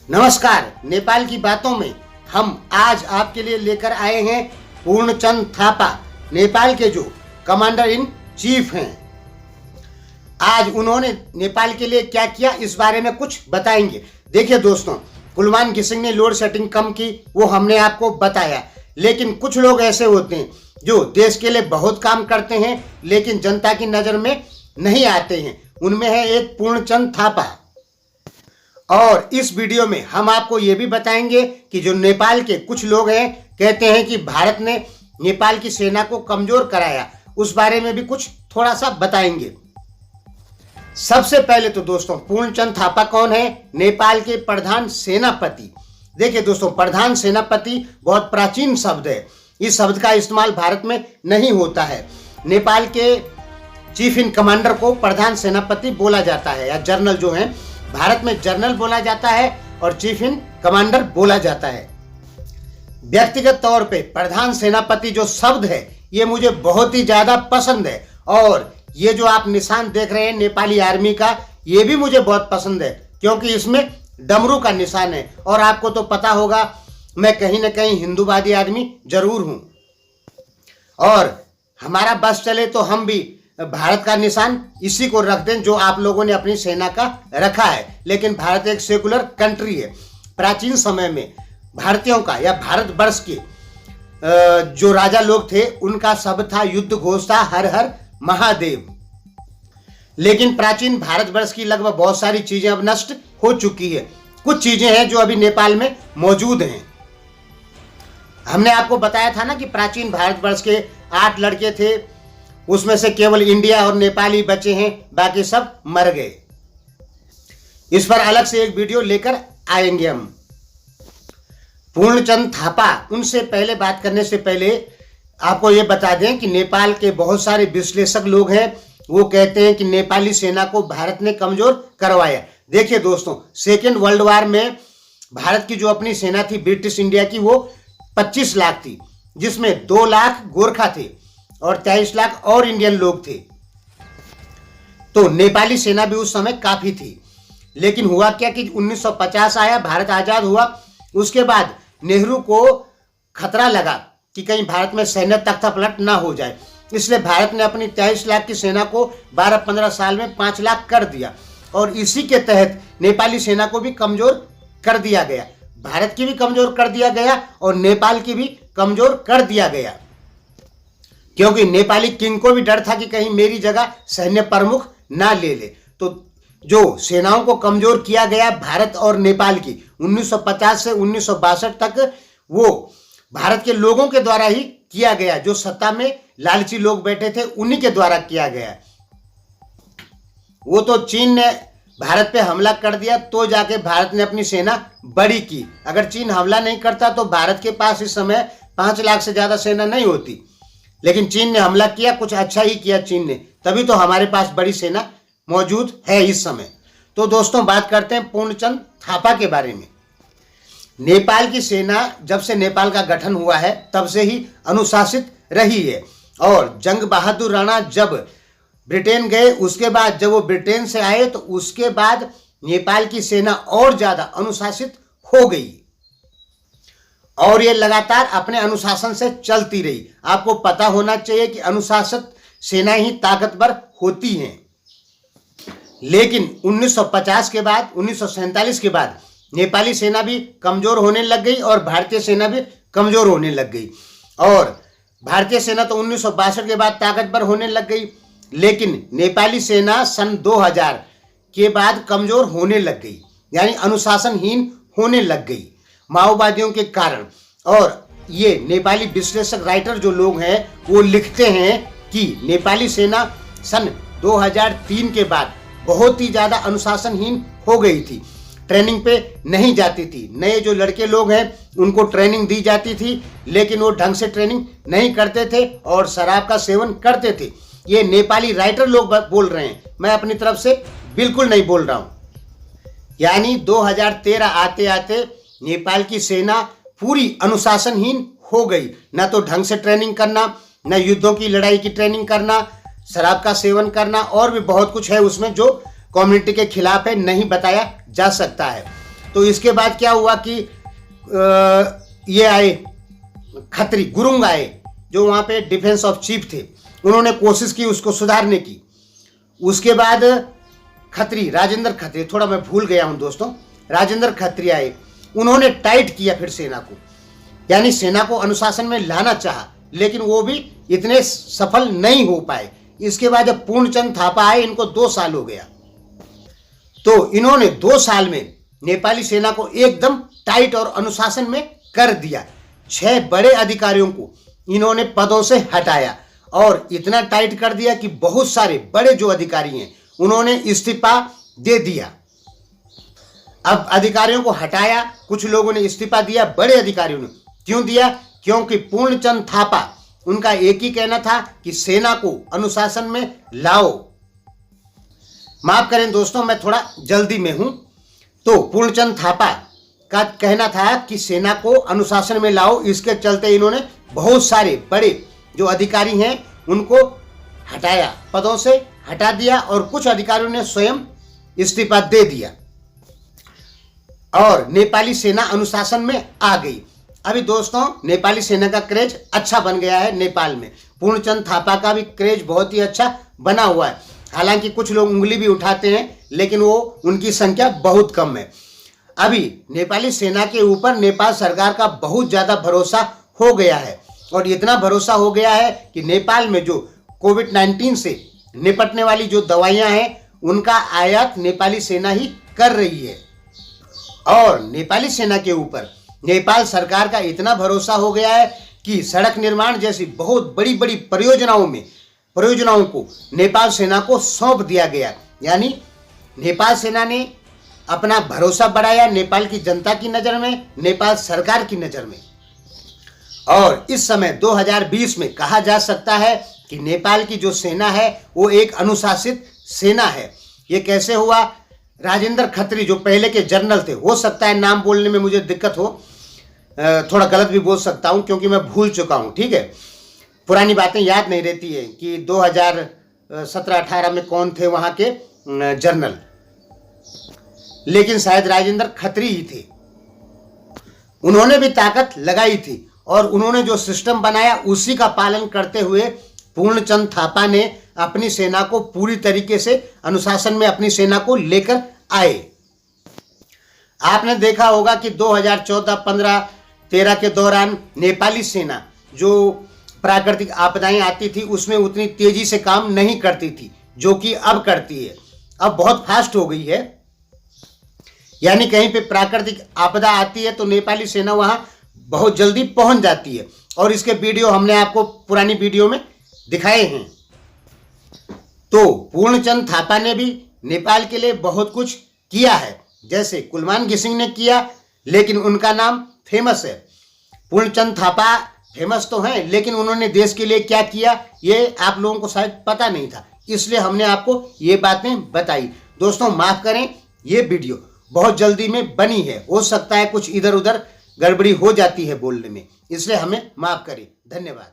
नमस्कार। नेपाल की बातों में हम आज आपके लिए लेकर आए हैं पूर्णचंद थापा, नेपाल के जो कमांडर इन चीफ हैं। आज उन्होंने नेपाल के लिए क्या किया इस बारे में कुछ बताएंगे। देखिए दोस्तों, कुलमान घिसिंग ने लोड सेटिंग कम की, वो हमने आपको बताया, लेकिन कुछ लोग ऐसे होते हैं जो देश के लिए बहुत काम करते हैं लेकिन जनता की नज़र में नहीं आते हैं। उनमें है एक पूर्णचंद थापा। और इस वीडियो में हम आपको ये भी बताएंगे कि जो नेपाल के कुछ लोग हैं कहते हैं कि भारत ने नेपाल की सेना को कमजोर कराया, उस बारे में भी कुछ थोड़ा सा बताएंगे। सबसे पहले तो दोस्तों, पूर्णचंद थापा कौन है? नेपाल के प्रधान सेनापति। देखिए दोस्तों, प्रधान सेनापति बहुत प्राचीन शब्द है। इस शब्द का इस्तेमाल भारत में नहीं होता है। नेपाल के चीफ इन कमांडर को प्रधान सेनापति बोला जाता है, या जनरल जो है, भारत में जनरल बोला जाता है और चीफ इन कमांडर बोला जाता है। व्यक्तिगत तौर पे प्रधान सेनापति जो शब्द है ये मुझे बहुत ही ज्यादा पसंद है, और ये जो आप निशान देख रहे हैं नेपाली आर्मी का, ये भी मुझे बहुत पसंद है क्योंकि इसमें डमरू का निशान है। और आपको तो पता होगा मैं कहीं ना कहीं हिंदूवादी आदमी जरूर हूं, और हमारा बस चले तो हम भी भारत का निशान इसी को रख दें जो आप लोगों ने अपनी सेना का रखा है। लेकिन भारत एक सेकुलर कंट्री है। प्राचीन समय में भारतीयों का या भारतवर्ष के जो राजा लोग थे उनका शब्द था, युद्ध घोष था, हर हर महादेव। लेकिन प्राचीन भारतवर्ष की लगभग बहुत सारी चीजें अब नष्ट हो चुकी है। कुछ चीजें हैं जो अभी नेपाल में मौजूद हैं। हमने आपको बताया था ना कि प्राचीन भारतवर्ष के 8 लड़के थे, उसमें से केवल इंडिया और नेपाल ही बचे हैं, बाकी सब मर गए। इस पर अलग से एक वीडियो लेकर आएंगे हम। पूर्णचंद थापा, उनसे पहले बात करने से पहले आपको ये बता दें कि नेपाल के बहुत सारे विश्लेषक लोग हैं, वो कहते हैं कि नेपाली सेना को भारत ने कमजोर करवाया। देखिए दोस्तों, सेकेंड वर्ल्ड वार में भारत की जो अपनी सेना थी ब्रिटिश इंडिया की, वो 25 लाख थी, जिसमें 2 लाख गोरखा थे और 23 लाख और इंडियन लोग थे। तो नेपाली सेना भी उस समय काफी थी। लेकिन हुआ क्या कि 1950 आया, भारत आजाद हुआ। उसके बाद नेहरू को खतरा लगा कि कहीं भारत में सैन्य तख्ता पलट ना हो जाए, इसलिए भारत ने अपनी 23 लाख की सेना को 12-15 साल में 5 लाख कर दिया, और इसी के तहत नेपाली सेना को भी कमजोर कर दिया गया। भारत की भी कमजोर कर दिया गया और नेपाल की भी कमजोर कर दिया गया, क्योंकि नेपाली किंग को भी डर था कि कहीं मेरी जगह सैन्य प्रमुख ना ले ले। तो जो सेनाओं को कमजोर किया गया भारत और नेपाल की 1950 से 1962 तक, वो भारत के लोगों के द्वारा ही किया गया। जो सत्ता में लालची लोग बैठे थे उन्हीं के द्वारा किया गया। वो तो चीन ने भारत पे हमला कर दिया तो जाके भारत ने अपनी सेना बड़ी की। अगर चीन हमला नहीं करता तो भारत के पास इस समय 5 लाख से ज्यादा सेना नहीं होती। लेकिन चीन ने हमला किया, कुछ अच्छा ही किया चीन ने, तभी तो हमारे पास बड़ी सेना मौजूद है इस समय। तो दोस्तों, बात करते हैं पूर्णचंद थापा के बारे में। नेपाल की सेना जब से नेपाल का गठन हुआ है तब से ही अनुशासित रही है, और जंग बहादुर राणा जब ब्रिटेन गए, उसके बाद जब वो ब्रिटेन से आए तो उसके बाद नेपाल की सेना और ज्यादा अनुशासित हो गई, और ये लगातार अपने अनुशासन से चलती रही। आपको पता होना चाहिए कि अनुशासित सेना ही ताकतवर होती हैं। लेकिन 1950 के बाद, 1947 के बाद नेपाली सेना भी कमजोर होने लग गई और भारतीय सेना भी कमजोर होने लग गई। और भारतीय सेना तो 1962 के बाद ताकतवर होने लग गई, लेकिन नेपाली सेना सन 2000 के बाद कमजोर होने लग गई, यानी अनुशासनहीन होने लग गई माओवादियों के कारण। और ये नेपाली विश्लेषक राइटर जो लोग हैं वो लिखते हैं कि नेपाली सेना सन 2003 के बाद बहुत ही ज़्यादा अनुशासनहीन हो गई थी, ट्रेनिंग पे नहीं जाती थी। नए जो लड़के लोग हैं उनको ट्रेनिंग दी जाती थी, लेकिन वो ढंग से ट्रेनिंग नहीं करते थे और शराब का सेवन करते थे। ये नेपाली राइटर लोग बोल रहे हैं, मैं अपनी तरफ से बिल्कुल नहीं बोल रहा हूँ। यानी 2013 आते आते नेपाल की सेना पूरी अनुशासनहीन हो गई। न तो ढंग से ट्रेनिंग करना, न युद्धों की लड़ाई की ट्रेनिंग करना, शराब का सेवन करना, और भी बहुत कुछ है उसमें जो कम्युनिटी के खिलाफ है, नहीं बताया जा सकता है। तो इसके बाद क्या हुआ कि ये आए खत्री गुरुंग आए, जो वहाँ पे डिफेंस ऑफ चीफ थे। उन्होंने कोशिश की उसको सुधारने की। उसके बाद खत्री, राजेंद्र खत्री, थोड़ा मैं भूल गया हूँ दोस्तों, राजेंद्र खत्री आए। उन्होंने टाइट किया फिर सेना को, यानी सेना को अनुशासन में लाना चाहा, लेकिन वो भी इतने सफल नहीं हो पाए। इसके बाद जब पूर्णचंद थापा आए, इनको 2 साल हो गया, तो इन्होंने 2 साल में नेपाली सेना को एकदम टाइट और अनुशासन में कर दिया। 6 बड़े अधिकारियों को इन्होंने पदों से हटाया और इतना टाइट कर दिया कि बहुत सारे बड़े जो अधिकारी हैं उन्होंने इस्तीफा दे दिया। अब अधिकारियों को हटाया, कुछ लोगों ने इस्तीफा दिया, बड़े अधिकारियों ने क्यों दिया? क्योंकि पूर्णचंद थापा, उनका एक ही कहना था कि सेना को अनुशासन में लाओ। माफ करें दोस्तों, मैं थोड़ा जल्दी में हूं। तो पूर्णचंद थापा का कहना था कि सेना को अनुशासन में लाओ। इसके चलते इन्होंने बहुत सारे बड़े जो अधिकारी हैं उनको हटाया, पदों से हटा दिया, और कुछ अधिकारियों ने स्वयं इस्तीफा दे दिया और नेपाली सेना अनुशासन में आ गई। अभी दोस्तों नेपाली सेना का क्रेज अच्छा बन गया है नेपाल में। पूर्णचंद थापा का भी क्रेज बहुत ही अच्छा बना हुआ है। हालांकि कुछ लोग उंगली भी उठाते हैं, लेकिन वो उनकी संख्या बहुत कम है। अभी नेपाली सेना के ऊपर नेपाल सरकार का बहुत ज़्यादा भरोसा हो गया है, और इतना भरोसा हो गया है कि नेपाल में जो कोविड-19 से निपटने वाली जो दवाइयाँ हैं उनका आयात नेपाली सेना ही कर रही है। और नेपाली सेना के ऊपर नेपाल सरकार का इतना भरोसा हो गया है कि सड़क निर्माण जैसी बहुत बड़ी बड़ी परियोजनाओं को नेपाल सेना को सौंप दिया गया। यानी नेपाल सेना ने अपना भरोसा बढ़ाया नेपाल की जनता की नज़र में, नेपाल सरकार की नज़र में। और इस समय 2020 में कहा जा सकता है कि नेपाल की जो सेना है वो एक अनुशासित सेना है। ये कैसे हुआ? राजेंद्र खत्री जो पहले के जनरल थे, हो सकता है नाम बोलने में मुझे दिक्कत हो, थोड़ा गलत भी बोल सकता हूँ क्योंकि मैं भूल चुका हूँ, ठीक है, पुरानी बातें याद नहीं रहती है कि 2017-18 में कौन थे वहाँ के जनरल, लेकिन शायद राजेंद्र खत्री ही थे। उन्होंने भी ताकत लगाई थी और उन्होंने जो सिस्टम बनाया उसी का पालन करते हुए पूर्णचंद थापा ने अपनी सेना को पूरी तरीके से अनुशासन में अपनी सेना को लेकर आए। आपने देखा होगा कि 2014, 15, 13 के दौरान नेपाली सेना जो प्राकृतिक आपदाएं आती थी उसमें उतनी तेजी से काम नहीं करती थी जो कि अब करती है। अब बहुत फास्ट हो गई है, यानी कहीं पे प्राकृतिक आपदा आती है तो नेपाली सेना वहां बहुत जल्दी पहुंच जाती है, और इसके वीडियो हमने आपको पुरानी वीडियो में दिखाए हैं। तो पूर्णचंद थापा ने भी नेपाल के लिए बहुत कुछ किया है, जैसे कुलमान गिसिंग ने किया, लेकिन उनका नाम फेमस है। पूर्णचंद थापा फेमस तो हैं, लेकिन उन्होंने देश के लिए क्या किया ये आप लोगों को शायद पता नहीं था, इसलिए हमने आपको ये बातें बताई। दोस्तों माफ करें, ये वीडियो बहुत जल्दी में बनी है, हो सकता है कुछ इधर उधर गड़बड़ी हो जाती है बोलने में, इसलिए हमें माफ करें। धन्यवाद।